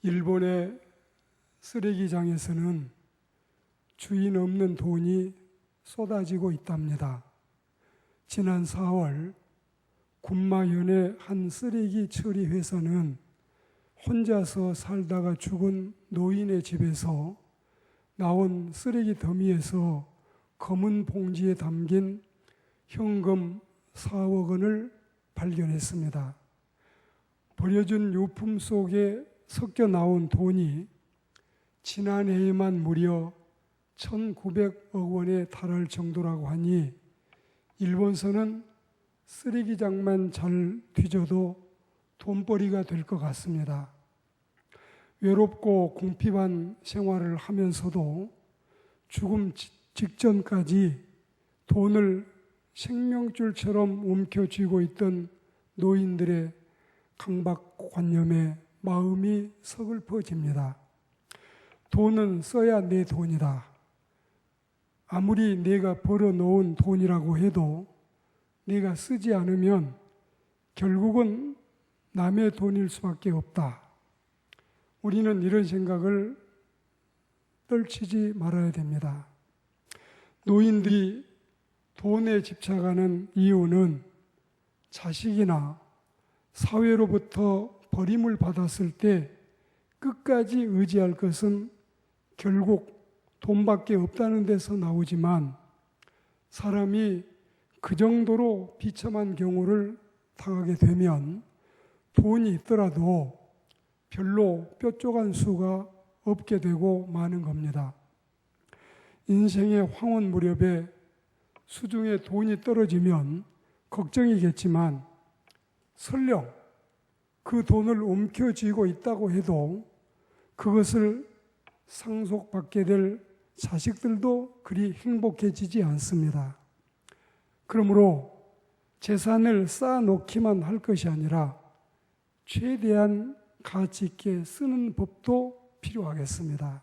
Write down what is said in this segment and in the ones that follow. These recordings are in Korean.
일본의 쓰레기장에서는 주인 없는 돈이 쏟아지고 있답니다. 지난 4월 군마현의 한 쓰레기 처리 회사는 혼자서 살다가 죽은 노인의 집에서 나온 쓰레기 더미에서 검은 봉지에 담긴 현금 4억 원을 발견했습니다. 버려진 유품 속에 섞여 나온 돈이 지난해에만 무려 1,900억 원에 달할 정도라고 하니 일본서는 쓰레기장만 잘 뒤져도 돈벌이가 될 것 같습니다. 외롭고 궁핍한 생활을 하면서도 죽음 직전까지 돈을 생명줄처럼 움켜쥐고 있던 노인들의 강박관념에 마음이 서글퍼집니다. 돈은 써야 내 돈이다. 아무리 내가 벌어놓은 돈이라고 해도 내가 쓰지 않으면 결국은 남의 돈일 수밖에 없다. 우리는 이런 생각을 떨치지 말아야 됩니다. 노인들이 돈에 집착하는 이유는 자식이나 사회로부터 버림을 받았을 때 끝까지 의지할 것은 결국 돈밖에 없다는 데서 나오지만 사람이 그 정도로 비참한 경우를 당하게 되면 돈이 있더라도 별로 뾰족한 수가 없게 되고 마는 겁니다. 인생의 황혼 무렵에 수중에 돈이 떨어지면 걱정이겠지만 설령 그 돈을 움켜쥐고 있다고 해도 그것을 상속받게 될 자식들도 그리 행복해지지 않습니다. 그러므로 재산을 쌓아놓기만 할 것이 아니라 최대한 가치 있게 쓰는 법도 필요하겠습니다.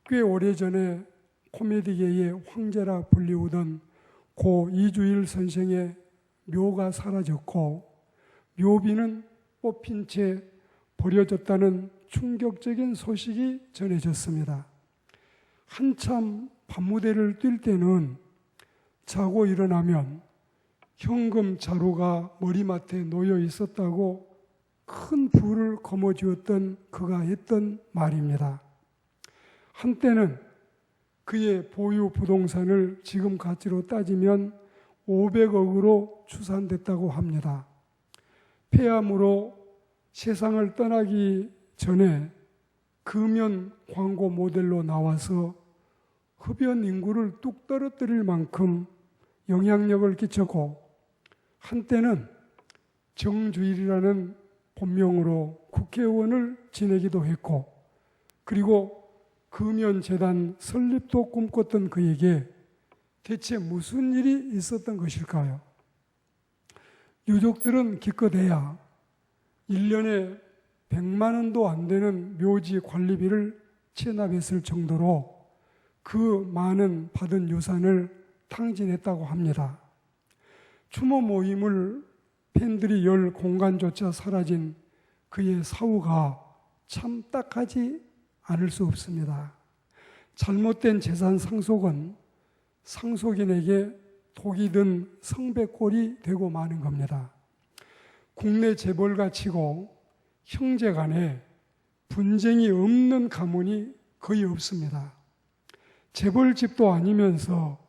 꽤 오래전에 코미디계의 황제라 불리우던 고 이주일 선생의 묘가 사라졌고 묘비는 뽑힌 채 버려졌다는 충격적인 소식이 전해졌습니다. 한참 밤무대를 뛸 때는 자고 일어나면 현금 자루가 머리맡에 놓여 있었다고 큰 부를 거머쥐었던 그가 했던 말입니다. 한때는 그의 보유 부동산을 지금 가치로 따지면 500억으로 추산됐다고 합니다. 폐암으로 세상을 떠나기 전에 금연 광고 모델로 나와서 흡연 인구를 뚝 떨어뜨릴 만큼 영향력을 끼쳤고 한때는 정주일이라는 본명으로 국회의원을 지내기도 했고 그리고 금연재단 설립도 꿈꿨던 그에게 대체 무슨 일이 있었던 것일까요? 유족들은 기껏해야 1년에 100만 원도 안 되는 묘지 관리비를 체납했을 정도로 그 많은 받은 유산을 탕진했다고 합니다. 추모 모임을 팬들이 열 공간조차 사라진 그의 사후가 참 딱하지 않을 수 없습니다. 잘못된 재산 상속은 상속인에게 독이 든 성배꼴이 되고 마는 겁니다. 국내 재벌가 치고 형제 간에 분쟁이 없는 가문이 거의 없습니다. 재벌집도 아니면서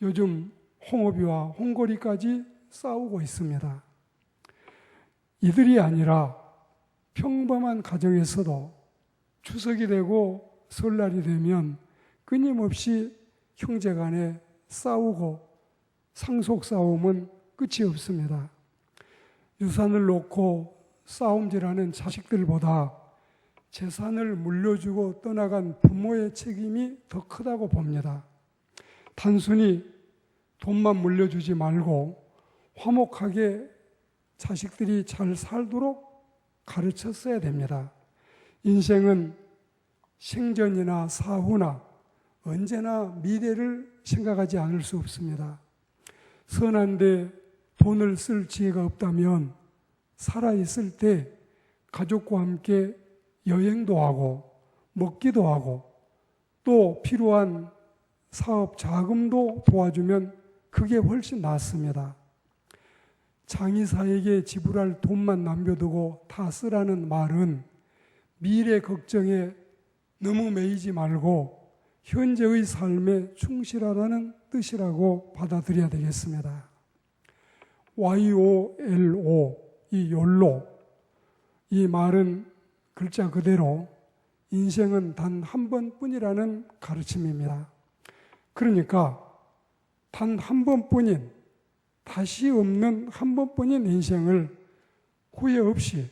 요즘 홍업이와 홍거리까지 싸우고 있습니다. 이들이 아니라 평범한 가정에서도 추석이 되고 설날이 되면 끊임없이 형제 간에 싸우고 상속 싸움은 끝이 없습니다. 유산을 놓고 싸움질하는 자식들보다 재산을 물려주고 떠나간 부모의 책임이 더 크다고 봅니다. 단순히 돈만 물려주지 말고 화목하게 자식들이 잘 살도록 가르쳤어야 됩니다. 인생은 생전이나 사후나 언제나 미래를 생각하지 않을 수 없습니다. 선한데 돈을 쓸 지혜가 없다면 살아있을 때 가족과 함께 여행도 하고 먹기도 하고 또 필요한 사업 자금도 도와주면 그게 훨씬 낫습니다. 장의사에게 지불할 돈만 남겨두고 다 쓰라는 말은 미래 걱정에 너무 매이지 말고 현재의 삶에 충실하라는 뜻이라고 받아들여야 되겠습니다. YOLO, 이 YOLO, 이 말은 글자 그대로 인생은 단 한 번뿐이라는 가르침입니다. 그러니까 단 한 번뿐인, 다시 없는 한 번뿐인 인생을 후회 없이,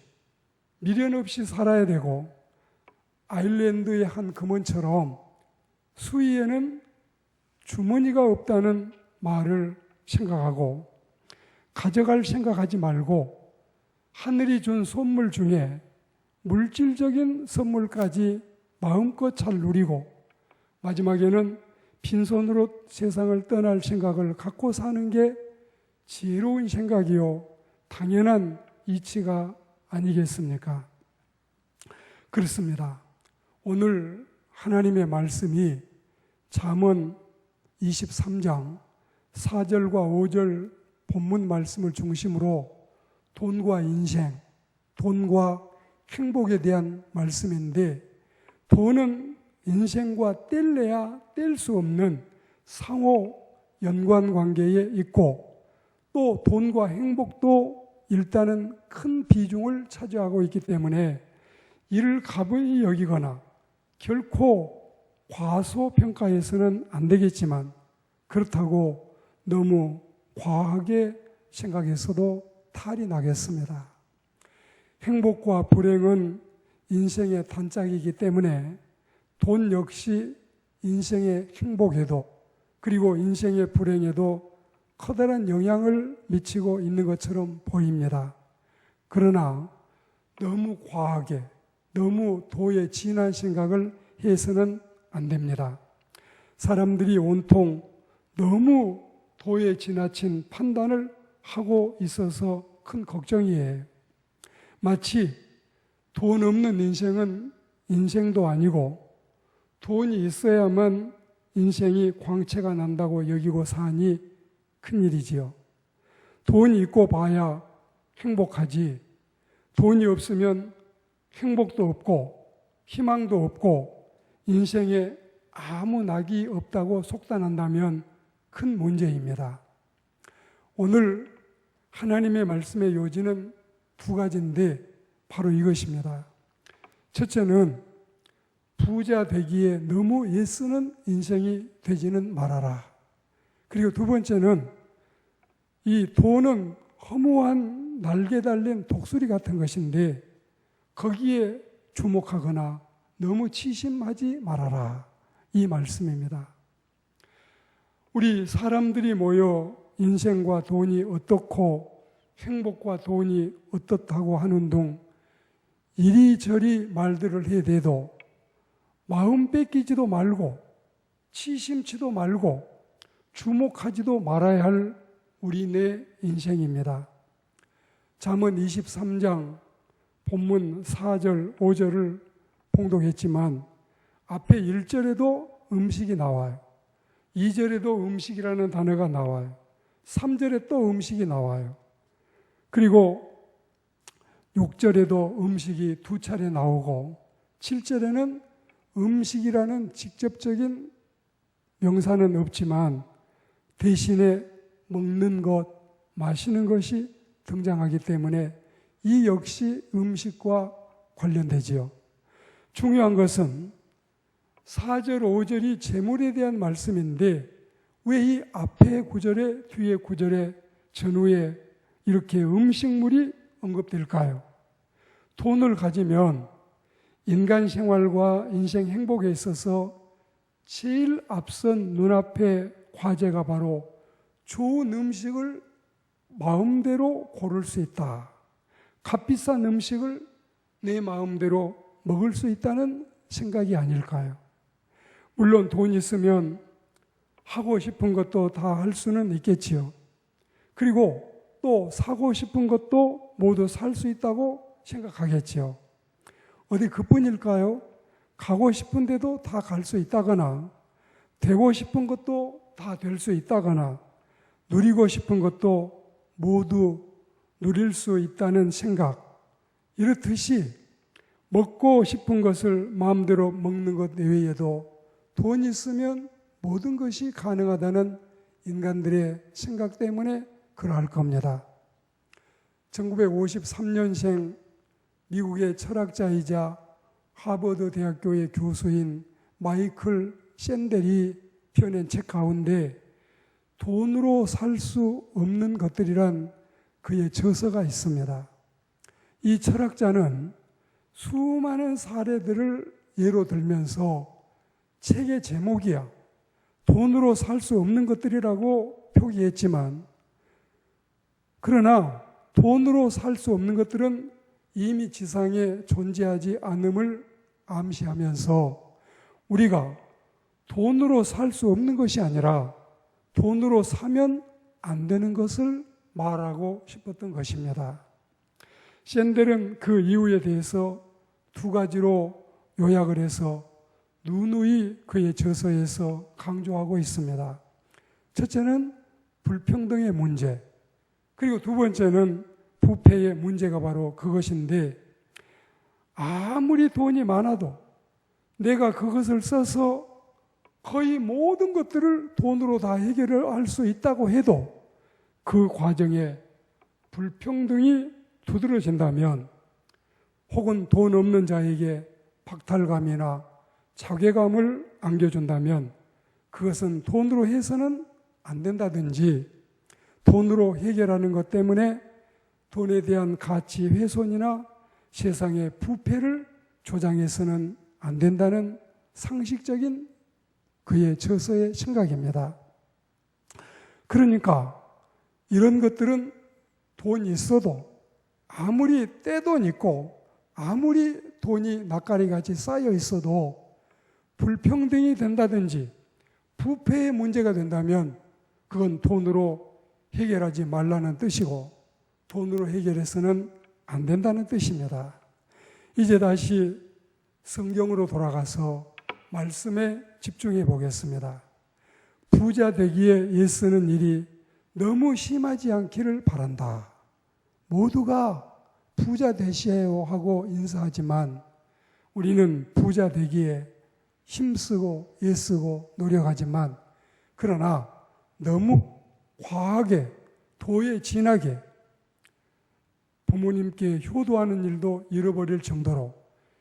미련 없이 살아야 되고, 아일랜드의 한 금원처럼 수위에는 주머니가 없다는 말을 생각하고 가져갈 생각하지 말고 하늘이 준 선물 중에 물질적인 선물까지 마음껏 잘 누리고 마지막에는 빈손으로 세상을 떠날 생각을 갖고 사는 게 지혜로운 생각이요 당연한 이치가 아니겠습니까? 그렇습니다. 오늘 하나님의 말씀이 잠언 23장 4절과 5절 본문 말씀을 중심으로 돈과 인생, 돈과 행복에 대한 말씀인데 돈은 인생과 뗄래야 뗄 수 없는 상호 연관 관계에 있고 또 돈과 행복도 일단은 큰 비중을 차지하고 있기 때문에 이를 가벼이 여기거나 결코 과소평가해서는 안 되겠지만 그렇다고 너무 과하게 생각해서도 탈이 나겠습니다. 행복과 불행은 인생의 단짝이기 때문에 돈 역시 인생의 행복에도 그리고 인생의 불행에도 커다란 영향을 미치고 있는 것처럼 보입니다. 그러나 너무 과하게 너무 도에 진한 생각을 해서는 안 됩니다. 사람들이 온통 너무 도에 지나친 판단을 하고 있어서 큰 걱정이에요. 마치 돈 없는 인생은 인생도 아니고 돈이 있어야만 인생이 광채가 난다고 여기고 사니 큰일이지요. 돈이 있고 봐야 행복하지 돈이 없으면 행복도 없고 희망도 없고 인생에 아무 낙이 없다고 속단한다면 큰 문제입니다. 오늘 하나님의 말씀의 요지는 두 가지인데 바로 이것입니다. 첫째는 부자 되기에 너무 애쓰는 인생이 되지는 말아라. 그리고 두 번째는 이 돈은 허무한 날개 달린 독수리 같은 것인데 거기에 주목하거나 너무 치심하지 말아라. 이 말씀입니다. 우리 사람들이 모여 인생과 돈이 어떻고 행복과 돈이 어떻다고 하는 둥 이리저리 말들을 해대도 마음 뺏기지도 말고 치심치도 말고 주목하지도 말아야 할 우리네 인생입니다. 잠언 23장 본문 4절, 5절을 봉독했지만 앞에 1절에도 음식이 나와요. 2절에도 음식이라는 단어가 나와요. 3절에 또 음식이 나와요. 그리고 6절에도 음식이 두 차례 나오고 7절에는 음식이라는 직접적인 명사는 없지만 대신에 먹는 것, 마시는 것이 등장하기 때문에 이 역시 음식과 관련되지요. 중요한 것은 4절, 5절이 재물에 대한 말씀인데 왜 이 앞에 구절에 뒤에 구절에 전후에 이렇게 음식물이 언급될까요? 돈을 가지면 인간 생활과 인생 행복에 있어서 제일 앞선 눈앞의 과제가 바로 좋은 음식을 마음대로 고를 수 있다. 값비싼 음식을 내 마음대로 먹을 수 있다는 생각이 아닐까요? 물론 돈 있으면 하고 싶은 것도 다 할 수는 있겠지요. 그리고 또 사고 싶은 것도 모두 살 수 있다고 생각하겠지요. 어디 그뿐일까요? 가고 싶은데도 다 갈 수 있다거나, 되고 싶은 것도 다 될 수 있다거나, 누리고 싶은 것도 모두 누릴 수 있다는 생각, 이렇듯이 먹고 싶은 것을 마음대로 먹는 것 외에도 돈 있으면 모든 것이 가능하다는 인간들의 생각 때문에 그러할 겁니다. 1953년생 미국의 철학자이자 하버드 대학교의 교수인 마이클 샌델이 펴낸 책 가운데 돈으로 살 수 없는 것들이란 그의 저서가 있습니다. 이 철학자는 수많은 사례들을 예로 들면서 책의 제목이야 돈으로 살 수 없는 것들이라고 표기했지만, 그러나 돈으로 살 수 없는 것들은 이미 지상에 존재하지 않음을 암시하면서 우리가 돈으로 살 수 없는 것이 아니라 돈으로 사면 안 되는 것을 말하고 싶었던 것입니다. 샌델은 그 이유에 대해서 두 가지로 요약을 해서 누누이 그의 저서에서 강조하고 있습니다. 첫째는 불평등의 문제, 그리고 두 번째는 부패의 문제가 바로 그것인데, 아무리 돈이 많아도 내가 그것을 써서 거의 모든 것들을 돈으로 다 해결을 할 수 있다고 해도 그 과정에 불평등이 두드러진다면, 혹은 돈 없는 자에게 박탈감이나 자괴감을 안겨준다면 그것은 돈으로 해서는 안 된다든지, 돈으로 해결하는 것 때문에 돈에 대한 가치 훼손이나 세상의 부패를 조장해서는 안 된다는 상식적인 그의 저서의 생각입니다. 그러니까 이런 것들은 돈이 있어도, 아무리 떼돈 있고 아무리 돈이 낯가리같이 쌓여 있어도 불평등이 된다든지 부패의 문제가 된다면 그건 돈으로 해결하지 말라는 뜻이고, 돈으로 해결해서는 안 된다는 뜻입니다. 이제 다시 성경으로 돌아가서 말씀에 집중해 보겠습니다. 부자 되기에 애쓰는 일이 너무 심하지 않기를 바란다. 모두가 부자 되시오 하고 인사하지만 우리는 부자 되기에 힘쓰고 애쓰고 노력하지만, 그러나 너무 과하게 도에 지나게 부모님께 효도하는 일도 잃어버릴 정도로,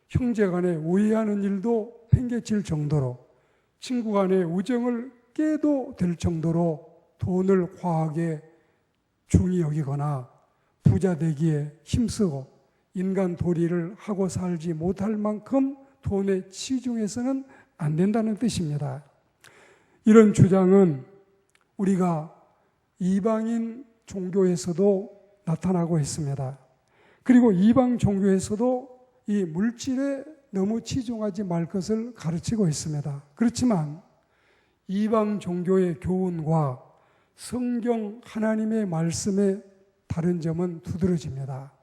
형제 간에 오해하는 일도 팽개칠 정도로, 친구 간의 우정을 깨도 될 정도로 돈을 과하게 중히 여기거나 부자 되기에 힘쓰고 인간 도리를 하고 살지 못할 만큼 돈에 치중해서는 안 된다는 뜻입니다. 이런 주장은 우리가 이방인 종교에서도 나타나고 있습니다. 그리고 이방 종교에서도 이 물질에 너무 치중하지 말 것을 가르치고 있습니다. 그렇지만 이방 종교의 교훈과 성경 하나님의 말씀의 다른 점은 두드러집니다.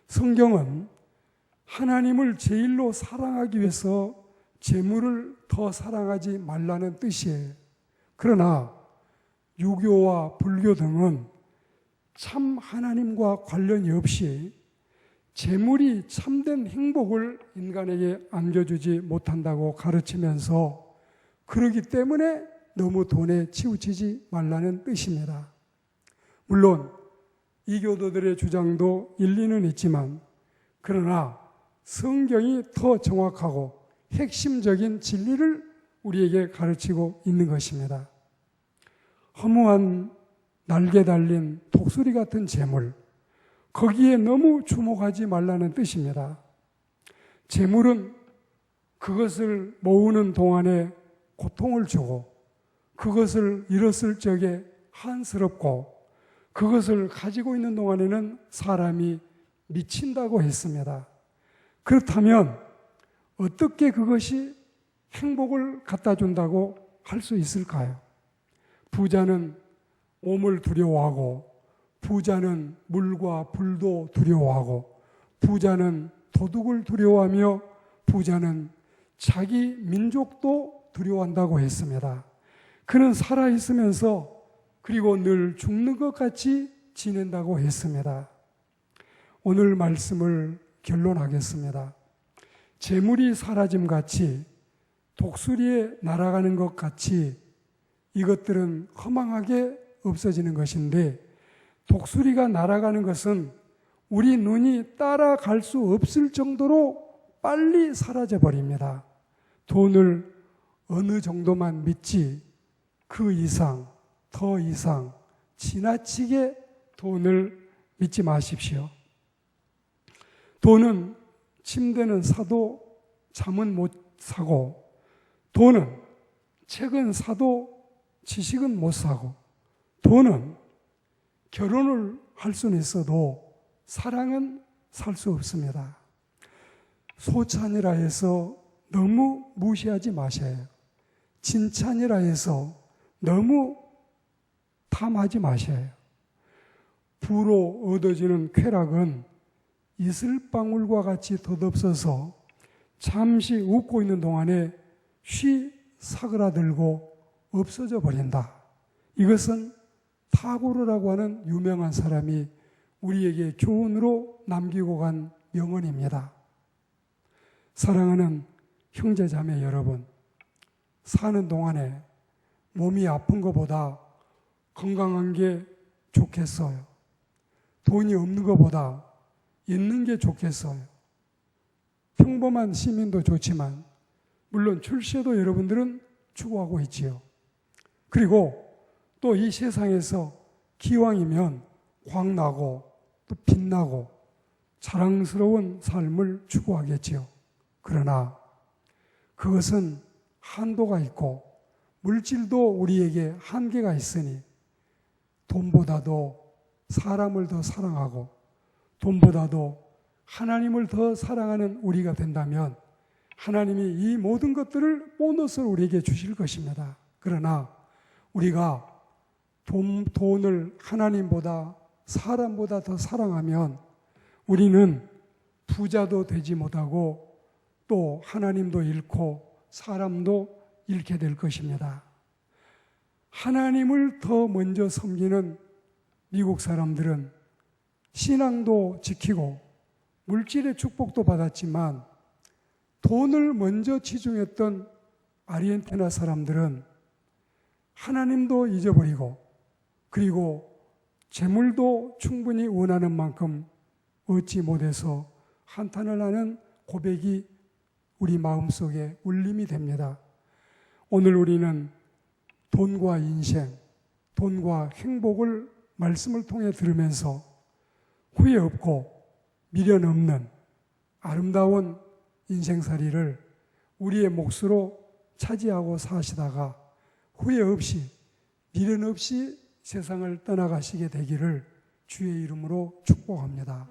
성경은 하나님을 제일로 사랑하기 위해서 재물을 더 사랑하지 말라는 뜻이에요. 그러나 유교와 불교 등은 참 하나님과 관련이 없이 재물이 참된 행복을 인간에게 안겨주지 못한다고 가르치면서, 그러기 때문에 너무 돈에 치우치지 말라는 뜻입니다. 물론 이 교도들의 주장도 일리는 있지만, 그러나 성경이 더 정확하고 핵심적인 진리를 우리에게 가르치고 있는 것입니다. 허무한 날개 달린 독수리 같은 재물, 거기에 너무 주목하지 말라는 뜻입니다. 재물은 그것을 모으는 동안에 고통을 주고, 그것을 잃었을 적에 한스럽고, 그것을 가지고 있는 동안에는 사람이 미친다고 했습니다. 그렇다면 어떻게 그것이 행복을 갖다 준다고 할 수 있을까요? 부자는 옴을 두려워하고, 부자는 물과 불도 두려워하고, 부자는 도둑을 두려워하며 부자는 자기 민족도 두려워한다고 했습니다. 그는 살아있으면서 그리고 늘 죽는 것 같이 지낸다고 했습니다. 오늘 말씀을 결론하겠습니다. 재물이 사라짐같이 독수리에 날아가는 것 같이 이것들은 허망하게 없어지는 것인데, 독수리가 날아가는 것은 우리 눈이 따라갈 수 없을 정도로 빨리 사라져 버립니다. 돈을 어느 정도만 믿지 그 이상, 더 이상 지나치게 돈을 믿지 마십시오. 돈은 침대는 사도 잠은 못 사고, 돈은 책은 사도 지식은 못 사고, 돈은 결혼을 할 수는 있어도 사랑은 살 수 없습니다. 소찬이라 해서 너무 무시하지 마셔요. 진찬이라 해서 너무 탐하지 마셔요. 부로 얻어지는 쾌락은 이슬방울과 같이 덧없어서 잠시 웃고 있는 동안에 쉬 사그라들고 없어져 버린다. 이것은 타고르라고 하는 유명한 사람이 우리에게 교훈으로 남기고 간 명언입니다. 사랑하는 형제자매 여러분, 사는 동안에 몸이 아픈 것보다 건강한 게 좋겠어요? 돈이 없는 것보다 있는 게 좋겠어요? 평범한 시민도 좋지만 물론 출세도 여러분들은 추구하고 있지요. 그리고 또 이 세상에서 기왕이면 광나고 또 빛나고 자랑스러운 삶을 추구하겠지요. 그러나 그것은 한도가 있고 물질도 우리에게 한계가 있으니 돈보다도 사람을 더 사랑하고 돈보다도 하나님을 더 사랑하는 우리가 된다면 하나님이 이 모든 것들을 보너스로 우리에게 주실 것입니다. 그러나 우리가 돈을 하나님보다 사람보다 더 사랑하면 우리는 부자도 되지 못하고 또 하나님도 잃고 사람도 잃게 될 것입니다. 하나님을 더 먼저 섬기는 미국 사람들은 신앙도 지키고 물질의 축복도 받았지만 돈을 먼저 치중했던 아르헨티나 사람들은 하나님도 잊어버리고 그리고 재물도 충분히 원하는 만큼 얻지 못해서 한탄을 하는 고백이 우리 마음속에 울림이 됩니다. 오늘 우리는 돈과 인생, 돈과 행복을 말씀을 통해 들으면서 후회 없고 미련 없는 아름다운 인생살이를 우리의 몫으로 차지하고 사시다가 후회 없이 미련 없이 세상을 떠나가시게 되기를 주의 이름으로 축복합니다.